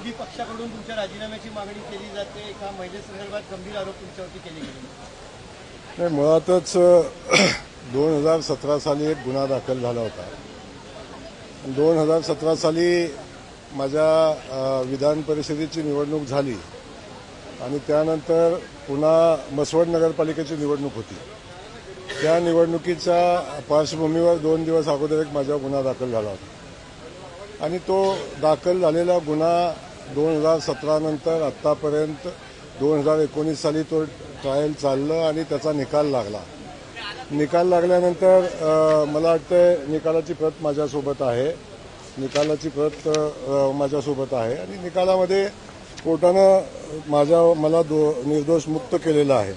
विरोधी पक्षाकडून तुमच्या राजीनाम्याची मागणी केली जाते, एका महिलेसंदर्भात गंभीर आरोप तुमच्यावरती केले गेले. नाही, मुळातच 2017 साली एक गुन्हा दाखल झाला होता. 2017 साली माझ्या विधान परिषदेची निवडणूक झाली आणि त्यानंतर पुन्हा मसवड नगरपालिकेची निवडणूक होती. त्या निवडणुकीच्या पार्श्वभूमीवर 2 दिवस अगोदर एक माझा गुन्हा दाखल झाला होता आणि तो दाखल झालेला गुन्हा 2017 नंतर आत्तापर्यंत 2019 साली तो ट्रायल चाललं आणि त्याचा निकाल लागला. निकाल लागल्यानंतर मला वाटतं निकालाची प्रत माझ्यासोबत आहे. आणि निकालामध्ये कोर्टानं मला निर्दोष मुक्त केलेलं आहे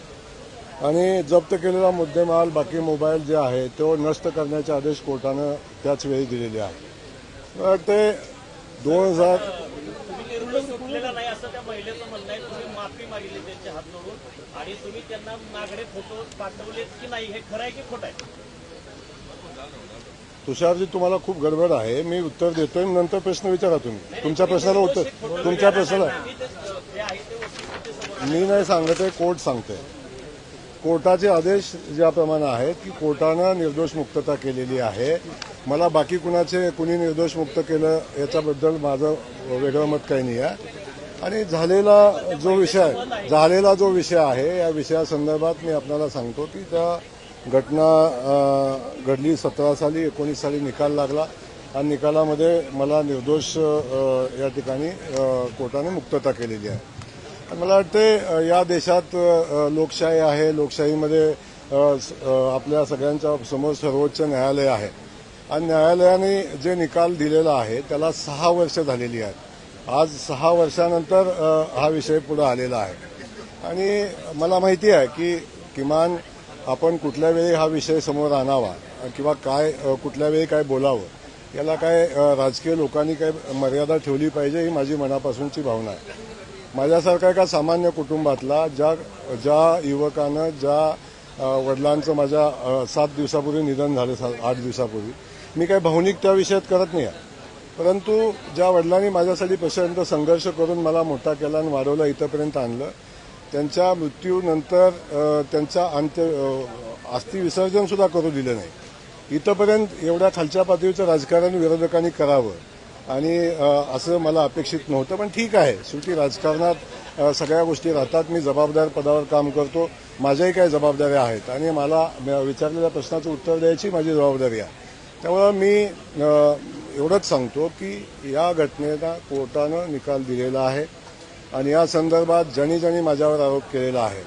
आणि जप्त केलेला मुद्देमाल बाकी मोबाईल जे आहे तो नष्ट करण्याचे आदेश कोर्टानं त्याच वेळी दिलेले आहे. मला वाटते 2000 सुटलेला नाही असं त्या महिलेचं म्हणणं आहे. तुम्ही माफी मागितली त्यांच्या हात जोडून आणि तुम्ही त्यांना मागणे फोटो पाठवलेत की नाही, हे खरं आहे की खोटं आहे? तुषारजी, तुम्हाला खूप गडबड आहे. मी उत्तर देतोय, नंतर प्रश्न विचारा तुम्ही. तुमच्या प्रश्नाला उत्तर, तुमच्या प्रश्नाला मी नाही सांगत आहे, कोर्ट सांगते. कोर्टाचे आदेश ज्याप्रमाणे आहेत की कोर्टानं निर्दोष मुक्तता केलेली आहे. मला बाकी कुणी निर्दोष मुक्त केलं याच्याबद्दल माझं वेगळं मत काही नाही आहे. आणि झालेला जो विषय आहे या विषयासंदर्भात मी आपल्याला सांगतो की त्या घटना घडली 17 साली, 19 साली निकाल लागला आणि निकालामध्ये मला निर्दोष या ठिकाणी कोर्टाने मुक्तता केलेली आहे. आणि मला वाटते या देशात लोकशाही आहे. लोकशाहीमध्ये आपल्या सगळ्यांच्या समोर सर्वोच्च न्यायालय आहे आणि न्यायालयाने जे निकाल दिलेला आहे त्याला 6 वर्ष झालेली आहेत. आज 6 वर्षानंतर हा विषय पुढे आलेला आहे आणि मला माहिती आहे की किमान आपण कुठल्या वेळी हा विषय समोर आणावा किंवा कुठल्या वेळी काय बोलावं याला राजकीय लोकांनी मर्यादा ठेवली पाहिजे, ही माझी मनापासूनची भावना आहे. माझ्यासारखा एका सामान्य कुटुंबातला ज्या युवकानं ज्या वडिलांचं माझ्या 7 दिवसापूर्वी निधन झालं, 8 दिवसापूर्वी, मी काही भावनिक त्या विषयात करत नाही आहे. परंतु ज्या वडिलांनी माझ्यासाठी पर्यंत संघर्ष करून मला मोठा केला आणि वाढवला, इथंपर्यंत आणलं, त्यांच्या मृत्यूनंतर त्यांचा अस्थि विसर्जन सुद्धा करू दिलं नाही. इथंपर्यंत एवढ्या खालच्या पातळीचं राजकारण विरोधकांनी करावं आणि असं मला अपेक्षित नव्हतं. पण ठीक आहे, शेवटी राजकारणात सगळ्या गोष्टी राहतात. मी जबाबदार पदावर काम करतो, माझ्याही काही जबाबदाऱ्या आहेत आणि मला विचारलेल्या प्रश्नाचं उत्तर द्यायची माझी जबाबदारी आहे. त्यामुळं मी एवढंच सांगतो की या घटनेला कोर्टानं निकाल दिलेला आहे आणि या संदर्भात ज्यांनी माझ्यावर आरोप केलेला आहे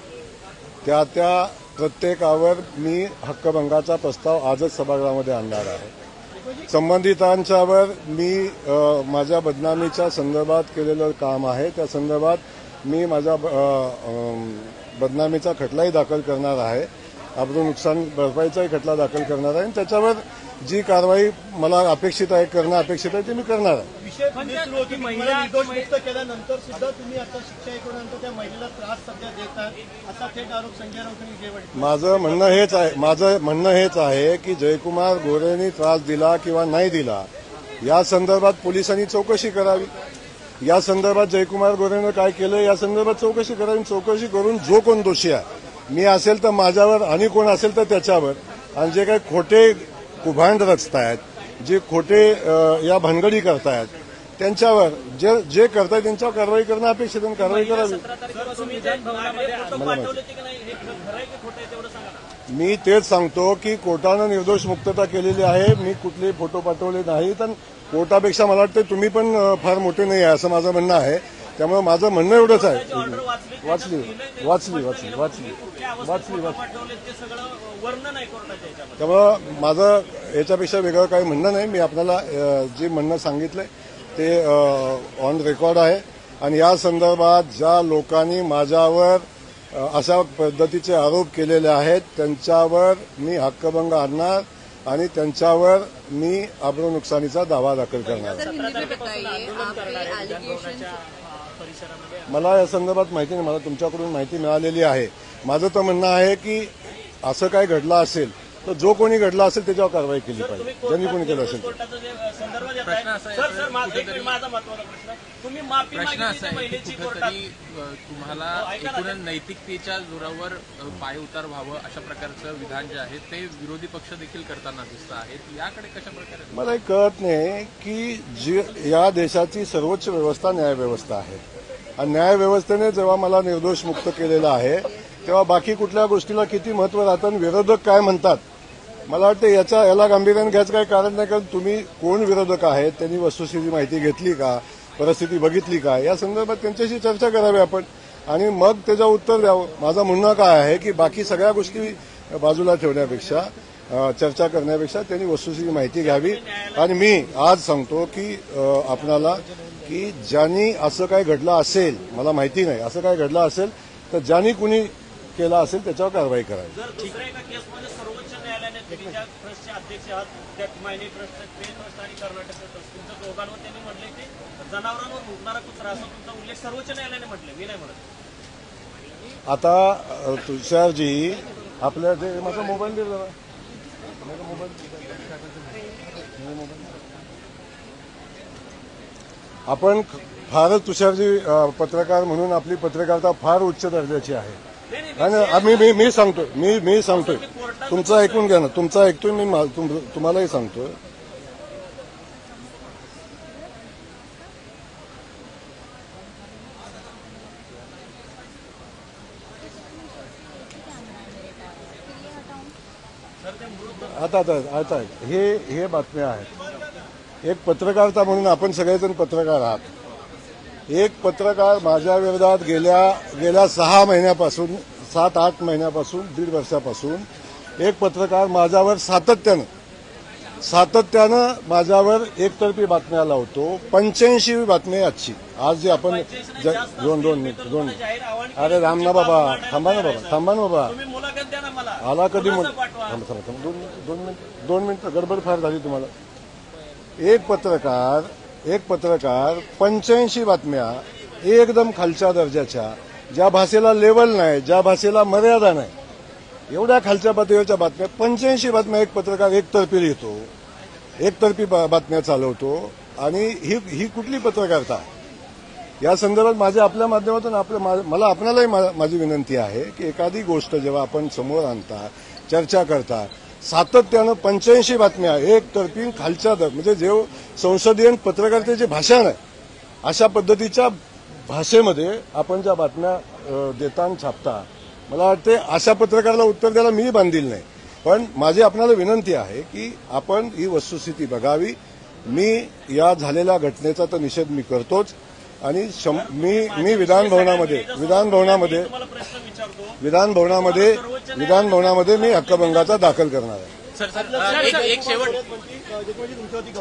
त्या प्रत्येकावर मी हक्कभंगाचा प्रस्ताव आजच सभागृहामध्ये आणणार आहे. संबंधितांच्यावर मी माझ्या बदनामीच्या संदर्भात केलेलं काम आहे त्या संदर्भात मी माझ्या बदनामीचा खटलाही दाखल करणार आहे. अब्रू नुकसान भरपाईचाही खटला दाखल करणार आहे आणि त्याच्यावर जी कारवाई मला अपेक्षित आहे, करणं अपेक्षित आहे, ते मी करणार आहे. विषय सुरू होती, महिला निर्दोष मुक्त केल्यानंतर सुद्धा तुम्ही आता शिक्षा ऐकल्यानंतर त्या महिलेला त्रास सध्या देतात असा थेट आरोप संजय राऊतांनी केला. माझं म्हणणं हेच आहे की जयकुमार गोरेंनी त्रास दिला किंवा नाही दिला या संदर्भात पोलिसांनी चौकशी करावी. या संदर्भात जयकुमार गोरेनं काय केलं या संदर्भात चौकशी करावी. चौकशी करून जो कोण दोषी आहे, मी असेल तर माझ्यावर आणि कोण असेल तर त्याच्यावर, आणि जे काही खोटे कुभांड रचतायत, जे खोटे या भानगडी करतायत त्यांच्यावर जे करतायत त्यांच्यावर कारवाई करणं अपेक्षित आहे. कारवाई करावी. मी तेच सांगतो की कोर्टानं निर्दोष मुक्तता केलेली आहे. मी कुठलेही फोटो पाठवले नाहीत आणि कोर्टापेक्षा मला वाटतं तुम्ही पण फार मोठे नाही आहे असं माझं म्हणणं आहे. त्यामुळे माझं म्हणणं एवढंच आहे. वाचली त्यामुळं माझं याच्यापेक्षा वेगळं काही म्हणणं नाही. मी आपल्याला जे म्हणणं सांगितलंय ते ऑन रेकॉर्ड आहे आणि या संदर्भात ज्या लोकांनी माझ्यावर अशा पद्धतीचे आरोप केलेले आहेत त्यांच्यावर मी हक्कभंग आणणार आणि त्यांच्यावर मी अब्रू नुकसानीचा दावा दाखल करणार. मला या संदर्भात माहिती नाही, मला तुमच्याकडून माहिती मिळालेली आहे. माझं तर म्हणणं आहे की असं काय घडलं असेल तर जो कोणी घडला असेल त्याच्यावर कारवाई केली तुम्ही पाहिजे, ज्यांनी कोणी केलं असेल. कोर्टाचा जे संदर्भ देत प्रश्न आहे असा आहे, सर सर, सर माझा कुठेतरी- माझा महत्वाचा प्रश्न तुम्ही माफी प्रश्न मागितली असा त्या आहे की महिलेची कोर्टात कुठेतरी तुम्हाला ऐका ना, एकूण नैतिकतेच्या जोरावर पाय उतार व्हावं अशा प्रकारचं विधान जे आहे ते विरोधी पक्ष देखील करताना दिसत आहेत. याकडे कशा प्रकारे मला हे कळत नाही की जी या देशाची सर्वोच्च व्यवस्था न्यायव्यवस्था आहे आणि न्यायव्यवस्थेने जेव्हा मला निर्दोष मुक्त केलेलं आहे तेव्हा बाकी कुठल्या गोष्टीला किती महत्व राहतं आणि विरोधक काय म्हणतात मला वाटतं याला गांभीर्याने घ्यायचं काही कारण नाही. कारण तुम्ही कोण विरोधक आहेत, त्यांनी वस्तुस्थिती माहिती घेतली का, परिस्थिती बघितली का, या संदर्भात त्यांच्याशी चर्चा करावी आपण आणि मग त्याचं उत्तर द्यावं. माझं म्हणणं काय आहे की बाकी सगळ्या गोष्टी बाजूला ठेवण्यापेक्षा चर्चा करण्यापेक्षा त्यांनी वस्तुस्थिती माहिती घ्यावी. आणि मी आज सांगतो की आपणाला की ज्यांनी असं काय घडलं असेल, मला माहिती नाही असं काय घडलं असेल तर ज्यांनी कुणी केलं असेल त्याच्यावर कारवाई करावी. जर दुसऱ्या एका केसमध्ये सर्वोच्च न्यायालयाने तुम्ही ज्या ट्रस्टचे अध्यक्ष आहात त्या मायनी ट्रस्ट पे ट्रस्ट आणि कर्नाटक ट्रस्ट तुमच्या दोघांवर त्यांनी म्हटले की जनावरांवर भुंकणारा कुत्रा असा तुमचा उल्लेख सर्वोच्च न्यायालयाने म्हटले, मी नाही म्हणत. आता तुषारजी आपल्या ते माझा मोबाईल दे जरा, माझा मोबाईल आपण फारच तुषारजी पत्रकार म्हणून आपली पत्रकारिता फार उच्च दर्जाची आहे. आणि मी सांगतोय तुमचं ऐकून घ्या ना, तुमचं ऐकतोय मी, तुम्हालाही सांगतोय. आता हे बातम्या आहेत. एक पत्रकारिता म्हणून आपण सगळेजण पत्रकार आहात. एक पत्रकार माझ्या विरोधात गेल्या 6 महिन्यापासून 7-8 महिन्यापासून 1.5 वर्षापासून एक पत्रकार माझ्यावर सातत्यानं माझ्यावर एकतर्फी बातम्या लावतो. 85 बातमी आजची. आज जे आपण दोन मिनिट अरे राम ना बाबा, थांबा ना बाबा तुम्ही मुलाखत द्या ना मला. आला कधी पाठवा. दोन मिनिटं गडबड फार झाली तुम्हाला. एक पत्रकार 85 बातम्या एकदम खालच्या दर्जाच्या, ज्या भाषेला लेवल नाही, ज्या भाषेला मर्यादा नाही, एवढ्या खालच्या पातळीवरच्या बातम्या 85 बातम्या एक पत्रकार एकतर्फी लिहितो, एकतर्फी बातम्या चालवतो. आणि ही कुठली पत्रकारिता? या संदर्भात माझ्या आपल्या माध्यमातून मला आपल्यालाही माझी विनंती आहे की एखादी गोष्ट जेव्हा आपण समोर आणता, चर्चा करता, सातत्यानं 85 बातम्या एकतर्फी खालच्या म्हणजे जे संसदीय पत्रकारितेची भाषा नाही अशा पद्धतीच्या भाषेमध्ये आपण ज्या बातम्या देता आणि छापता, मला वाटते अशा पत्रकाराला उत्तर द्यायला मी बांधील नाही. पण माझी आपल्याला विनंती आहे की आपण ही वस्तुस्थिती बघावी. मी या झालेल्या घटनेचा तर निषेध मी करतोच आणि मी विधानभवनामध्ये मी हक्कभंगाचा दाखल करणार आहे. सर एक शेवट तुमच्यावरती